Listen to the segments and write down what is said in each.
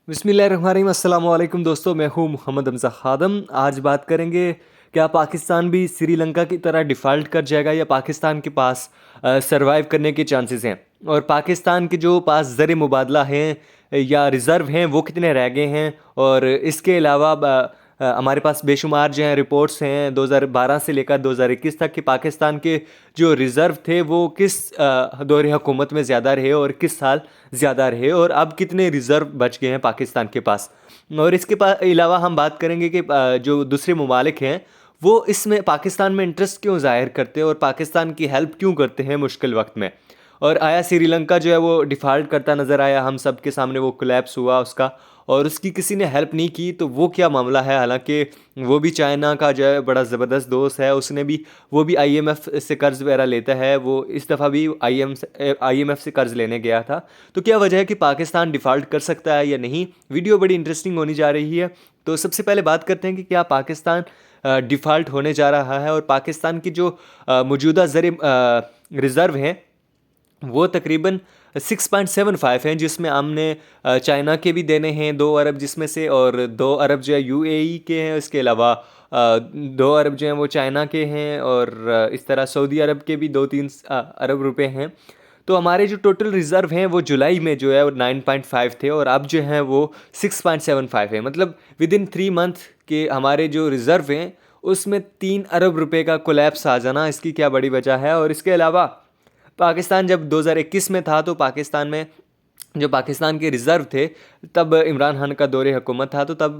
बिस्मिल्लाहिर्रहमानिर्रहीम अस्सलाम वालेकुम दोस्तों, मैं हूँ मोहम्मद हमज़ा ख़ादम। आज बात करेंगे क्या पाकिस्तान भी श्रीलंका की तरह डिफ़ॉल्ट कर जाएगा या पाकिस्तान के पास सरवाइव करने के चांसेस हैं, और पाकिस्तान के जो पास ज़र मुबादला हैं या रिज़र्व हैं वो कितने रह गए हैं। और इसके अलावा हमारे पास बेशुमार जो हैं रिपोर्ट्स हैं 2012 से लेकर 2021 तक कि पाकिस्तान के जो रिज़र्व थे वो किस दौर हुकूमत में ज़्यादा रहे और किस साल ज़्यादा रहे, और अब कितने रिज़र्व बच गए हैं पाकिस्तान के पास। और इसके अलावा हम बात करेंगे कि जो दूसरे ममालिक हैं वो इसमें पाकिस्तान में इंटरेस्ट क्यों ज़ाहिर करते हैं और पाकिस्तान की हेल्प क्यों करते हैं मुश्किल वक्त में। और आया श्रीलंका जो है वो डिफ़ॉल्ट करता नज़र आया, हम सब के सामने वो कोलैप्स हुआ उसका, और उसकी किसी ने हेल्प नहीं की, तो वो क्या मामला है। हालांकि वो भी चाइना का जो है बड़ा ज़बरदस्त दोस्त है, उसने भी वो भी आईएमएफ से कर्ज़ वगैरह लेता है, वो इस दफ़ा भी आईएमएफ से कर्ज़ लेने गया था। तो क्या वजह है कि पाकिस्तान डिफ़ॉल्ट कर सकता है या नहीं। वीडियो बड़ी इंटरेस्टिंग होने जा रही है। तो सबसे पहले बात करते हैं कि क्या पाकिस्तान डिफ़ॉल्ट होने जा रहा है, और पाकिस्तान की जो मौजूदा रिज़र्व हैं वो तकरीबन 6.75 हैं, जिसमें हमने चाइना के भी देने हैं 2 अरब जिसमें से, और 2 अरब जो है यूएई के हैं। इसके अलावा 2 अरब जो हैं वो चाइना के हैं, और इस तरह सऊदी अरब के भी 2-3 अरब रुपए हैं। तो हमारे जो टोटल रिज़र्व हैं वो जुलाई में जो है वो 9.5 थे, और अब जो हैं वो 6.75 है। मतलब विद इन 3 मंथ के हमारे जो रिज़र्व हैं उसमें 3 अरब रुपए का कोलैप्स आ जाना, इसकी क्या बड़ी वजह है। और इसके अलावा पाकिस्तान जब 2021 में था तो पाकिस्तान में जो पाकिस्तान के रिज़र्व थे, तब इमरान खान का दौरे हुकूमत था, तो तब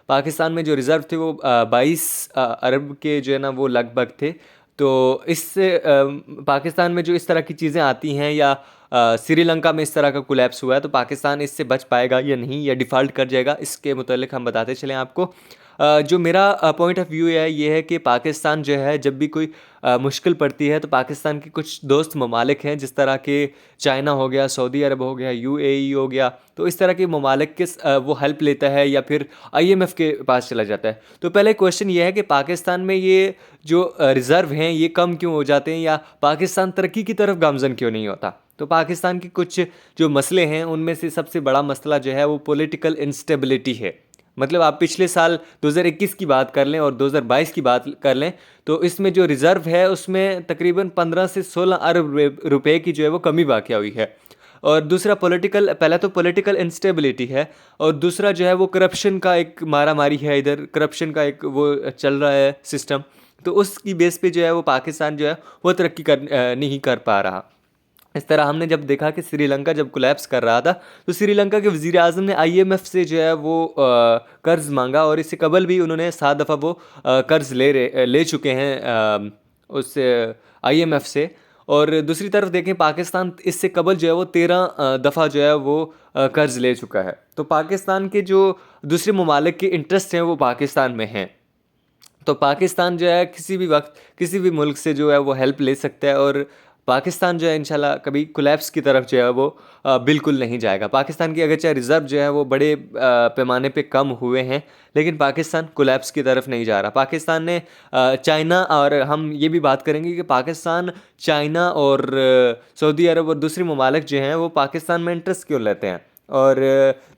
पाकिस्तान में जो रिज़र्व थे वो 22 अरब के जो है ना वो लगभग थे। तो इससे पाकिस्तान में जो इस तरह की चीज़ें आती हैं या श्रीलंका में इस तरह का कोलैप्स हुआ है, तो पाकिस्तान इससे बच पाएगा या नहीं, या डिफ़ॉल्ट कर जाएगा, इसके मुतालिक हम बताते चलें आपको। जो मेरा पॉइंट ऑफ व्यू है ये है कि पाकिस्तान जो है जब भी कोई मुश्किल पड़ती है तो पाकिस्तान के कुछ दोस्त ममालिक हैं, जिस तरह के चाइना हो गया, सऊदी अरब हो गया, यूएई हो गया, तो इस तरह के ममालिक के वो हेल्प लेता है या फिर आईएमएफ के पास चला जाता है। तो पहले क्वेश्चन ये है कि पाकिस्तान में ये जो रिज़र्व हैं ये कम क्यों हो जाते हैं, या पाकिस्तान तरक्की की तरफ गामजन क्यों नहीं होता। तो पाकिस्तान के कुछ जो मसले हैं उनमें से सबसे बड़ा मसला जो है वो पॉलिटिकल इंस्टेबिलिटी है। मतलब आप पिछले साल 2021 की बात कर लें और 2022 की बात कर लें, तो इसमें जो रिज़र्व है उसमें तकरीबन 15 से 16 अरब रुपए की जो है वो कमी वाक़या हुई है। और दूसरा पहला तो पॉलिटिकल इंस्टेबिलिटी है, और दूसरा जो है वो करप्शन का एक मारा मारी है, इधर करप्शन का एक वो चल रहा है सिस्टम। तो उसकी बेस पे जो है वो पाकिस्तान जो है वो तरक्की नहीं कर पा रहा। इस तरह हमने जब देखा कि श्रीलंका जब कोलैप्स कर रहा था, तो श्रीलंका के वज़ीर आज़म ने आईएमएफ से जो है वो कर्ज़ मांगा, और इससे कबल भी उन्होंने 7 दफ़ा वो कर्ज़ ले चुके हैं उस आईएमएफ से। और दूसरी तरफ देखें पाकिस्तान इससे कबल जो है वो 13 दफ़ा जो है वो कर्ज़ ले चुका है। तो पाकिस्तान के जो दूसरे ममालिक के इंटरेस्ट हैं वो पाकिस्तान में हैं। तो पाकिस्तान जो है किसी भी वक्त किसी भी मुल्क से जो है वो हेल्प ले सकता है, और पाकिस्तान जो है इंशाल्लाह कभी कोलैप्स की तरफ जो है वो बिल्कुल नहीं जाएगा। पाकिस्तान की अगरचे रिज़र्व जो है वो बड़े पैमाने पे कम हुए हैं, लेकिन पाकिस्तान कोलैप्स की तरफ नहीं जा रहा। पाकिस्तान ने चाइना, और हम ये भी बात करेंगे कि पाकिस्तान चाइना और सऊदी अरब और दूसरे ममालिक जो हैं वो पाकिस्तान में इंटरेस्ट क्यों लेते हैं। और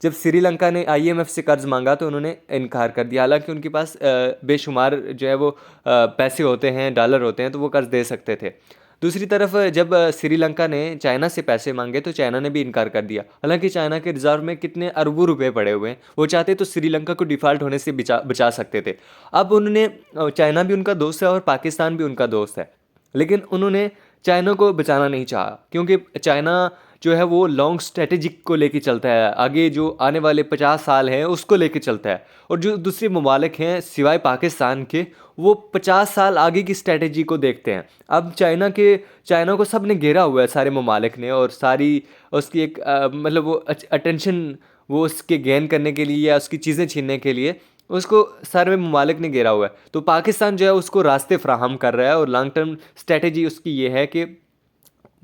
जब श्रीलंका ने आईएमएफ से कर्ज़ मांगा तो उन्होंने इनकार कर दिया, हालांकि उनके पास बेशुमार जो है वो पैसे होते हैं, डॉलर होते हैं, तो वो कर्ज़ दे सकते थे। दूसरी तरफ जब श्रीलंका ने चाइना से पैसे मांगे तो चाइना ने भी इनकार कर दिया, हालांकि चाइना के रिज़र्व में कितने अरबों रुपए पड़े हुए हैं। वो चाहते तो श्रीलंका को डिफ़ॉल्ट होने से बचा सकते थे। अब उन्होंने चाइना भी उनका दोस्त है और पाकिस्तान भी उनका दोस्त है, लेकिन उन्होंने चाइना को बचाना नहीं चाहा, क्योंकि चाइना जो है वो लॉन्ग स्ट्रेटेजिक को लेके चलता है, आगे जो आने वाले 50 साल हैं उसको लेके चलता है। और जो दूसरे ममालिक हैं सिवाय पाकिस्तान के, वो 50 साल आगे की स्ट्रेटेजी को देखते हैं। अब चाइना को सब ने घेरा हुआ है, सारे ममालिक ने, और सारी उसकी एक मतलब वो अटेंशन वो उसके गेन करने के लिए या उसकी चीज़ें छीनने के लिए उसको सारे ममालिक ने घेरा हुआ है। तो पाकिस्तान जो है उसको रास्ते फ्राहम कर रहा है, और लॉन्ग टर्म स्ट्रेटेजी उसकी ये है कि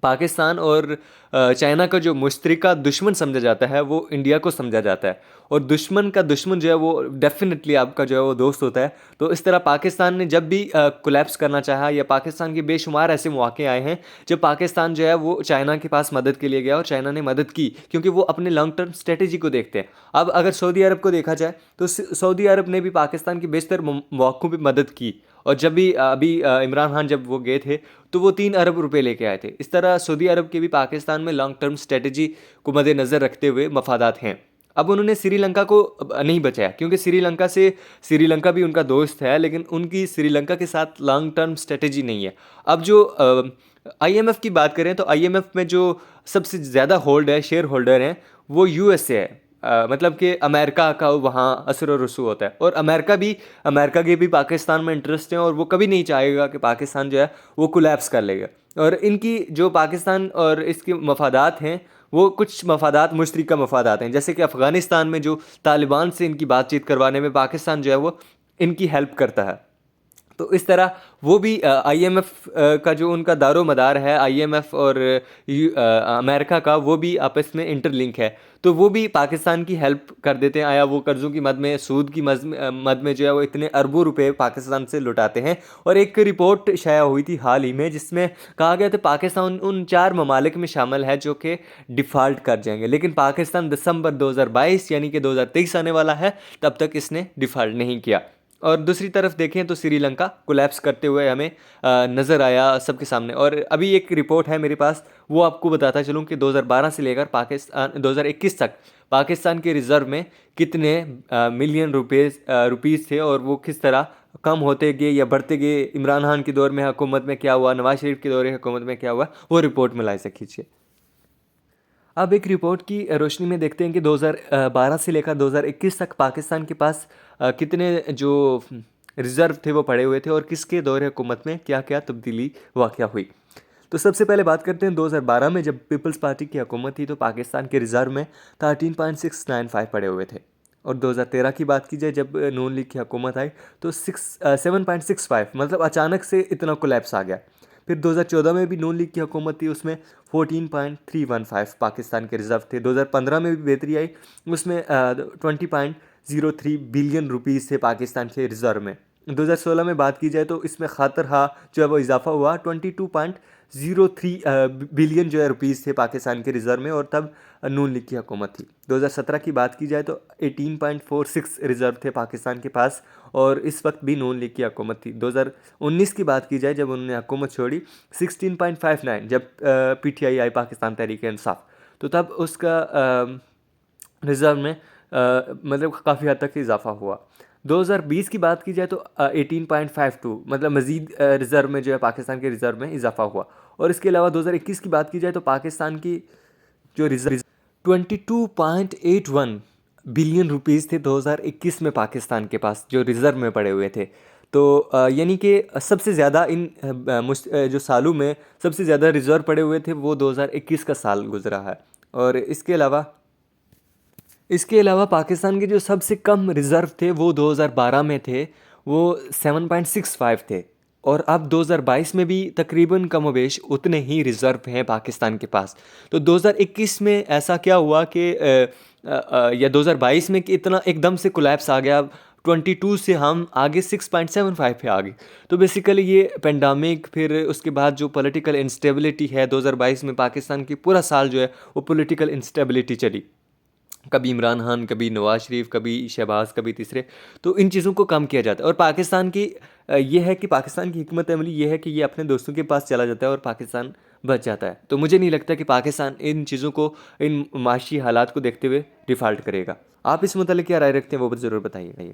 पाकिस्तान और चाइना का जो मुश्तरका दुश्मन समझा जाता है वो इंडिया को समझा जाता है, और दुश्मन का दुश्मन जो है वो डेफिनेटली आपका जो है वो दोस्त होता है। तो इस तरह पाकिस्तान ने जब भी कोलैप्स करना चाहा, या पाकिस्तान के बेशुमार ऐसे मौके आए हैं जब पाकिस्तान जो है वो चाइना के पास मदद के लिए गया और चाइना ने मदद की, क्योंकि वो अपने लॉन्ग टर्म स्ट्रेटेजी को देखते हैं। अब अगर सऊदी अरब को देखा जाए तो सऊदी अरब ने भी पाकिस्तान की बेशतर मौक़ों पर मदद की, और जब भी अभी इमरान खान जब वो गए थे तो वो 3 अरब रुपए लेके आए थे। इस तरह सऊदी अरब के भी पाकिस्तान में लॉन्ग टर्म स्ट्रेटजी को मद्देनज़र रखते हुए मफादात हैं। अब उन्होंने श्रीलंका को नहीं बचाया, क्योंकि श्रीलंका भी उनका दोस्त है, लेकिन उनकी श्रीलंका के साथ लॉन्ग टर्म स्ट्रेटजी नहीं है। अब जो आईएमएफ की बात करें तो आईएमएफ में जो सबसे ज़्यादा शेयर होल्डर हैं वो यूएसए है। मतलब कि अमेरिका का वहाँ असर और रसूख होता है, और अमेरिका के भी पाकिस्तान में इंटरेस्ट हैं, और वो कभी नहीं चाहेगा कि पाकिस्तान जो है वो कोलैप्स कर लेगा। और इनकी जो पाकिस्तान और इसके मफादात हैं वो कुछ मफादात मुश्तरका मफादात हैं, जैसे कि अफ़गानिस्तान में जो तालिबान से इनकी बातचीत करवाने में पाकिस्तान जो है वो इनकी हेल्प करता है। तो इस तरह वो भी आईएमएफ का जो उनका दारोमदार है, आईएमएफ और अमेरिका का, वो भी आपस में इंटरलिंक है। तो वो भी पाकिस्तान की हेल्प कर देते हैं, आया वो कर्ज़ों की मद में, सूद की मद में जो है वो इतने अरबों रुपए पाकिस्तान से लुटाते हैं। और एक रिपोर्ट शाया हुई थी हाल ही में जिसमें कहा गया था पाकिस्तान उन 4 ममालिक में शामिल है जो कि डिफ़ॉल्ट कर जाएंगे, लेकिन पाकिस्तान दिसंबर 2022 यानी कि 2023 आने वाला है, तब तक इसने डिफ़ॉल्ट नहीं किया। और दूसरी तरफ देखें तो श्रीलंका कोलैप्स करते हुए हमें नज़र आया सबके सामने। और अभी एक रिपोर्ट है मेरे पास, वो आपको बताता चलूँ कि 2012 से लेकर 2021 तक पाकिस्तान के रिज़र्व में कितने मिलियन रुपीज़ थे, और वो किस तरह कम होते गए या बढ़ते गए। इमरान खान के दौर में हुकूमत में क्या हुआ, नवाज शरीफ के दौर हुकूमत में क्या हुआ, वो रिपोर्ट में लाइसे खींचिए। अब एक रिपोर्ट की रोशनी में देखते हैं कि 2012 से लेकर 2021 तक पाकिस्तान के पास कितने जो रिज़र्व थे वो पड़े हुए थे, और किसके दौर हुकूमत में क्या क्या तब्दीली वाक़या हुई। तो सबसे पहले बात करते हैं 2012 में, जब पीपल्स पार्टी की हुकूमत थी तो पाकिस्तान के रिज़र्व में 13.695 पड़े हुए थे। और 2013 की बात की जाए, जब नून लीग की हुकूमत आई तो 7.65, मतलब अचानक से इतना कोलैप्स आ गया। फिर 2014 में भी नून लीग की हुकूमत थी, उसमें 14.315 पाकिस्तान के रिज़र्व थे। 2015 में भी बेहतरी आई, उसमें 20.03 बिलियन रुपीज़ थे पाकिस्तान के रिज़र्व में। 2016 में बात की जाए तो इसमें खातरहा जो है वो इजाफा हुआ, 22.03 बिलियन जो है रुपीज़ थे पाकिस्तान के रिज़र्व में, और तब नून लीग की हुकूमत थी। 2017 की बात की जाए तो 18.46 रिज़र्व थे पाकिस्तान के पास, और इस वक्त भी नून लीग की हुकूमत थी। 2019 की बात की जाए, जब उन्होंने हुकूमत छोड़ी, 16.59 जब पीटीआई आई, पाकिस्तान तहरीक इंसाफ, तो तब उसका रिज़र्व में मतलब काफ़ी हद तक इजाफा हुआ। 2020 की बात की जाए तो 18.52, मतलब मज़ीद रिज़र्व में जो है पाकिस्तान के रिज़र्व में इजाफा हुआ। और इसके अलावा 2021 की बात की जाए तो पाकिस्तान की जो रिज़र्व 22.81 बिलियन रुपीज़ थे 2021 में पाकिस्तान के पास, जो रिज़र्व में पड़े हुए थे। तो यानी कि सबसे ज़्यादा जो सालों में सबसे ज़्यादा रिज़र्व पड़े हुए थे वो 2021 का साल गुजरा है। और इसके अलावा पाकिस्तान के जो सबसे कम रिज़र्व थे वो 2012 में थे, वो 7.65 थे। और अब 2022 में भी तकरीबन कमोबेश उतने ही रिज़र्व हैं पाकिस्तान के पास। तो 2021 में ऐसा क्या हुआ कि या 2022 में कि इतना एकदम से कोलैप्स आ गया, 22 से हम आगे 6.75 पे आ गए। तो बेसिकली ये पेंडेमिक, फिर उसके बाद जो पॉलिटिकल इंस्टेबिलिटी है, 2022 में पाकिस्तान की पूरा साल जो है वो पॉलिटिकल इंस्टेबिलिटी चली। कभी इमरान खान, कभी नवाज शरीफ, कभी शहबाज, कभी तीसरे। तो इन चीज़ों को कम किया जाता है। और पाकिस्तान की ये है कि पाकिस्तान की हिकमत अमली ये है कि ये अपने दोस्तों के पास चला जाता है और पाकिस्तान बच जाता है। तो मुझे नहीं लगता कि पाकिस्तान इन चीज़ों को, इन माशी हालात को देखते हुए डिफ़ॉल्ट करेगा। आप इस मुतालिक क्या राय रखते हैं वो ज़रूर बताइएगा।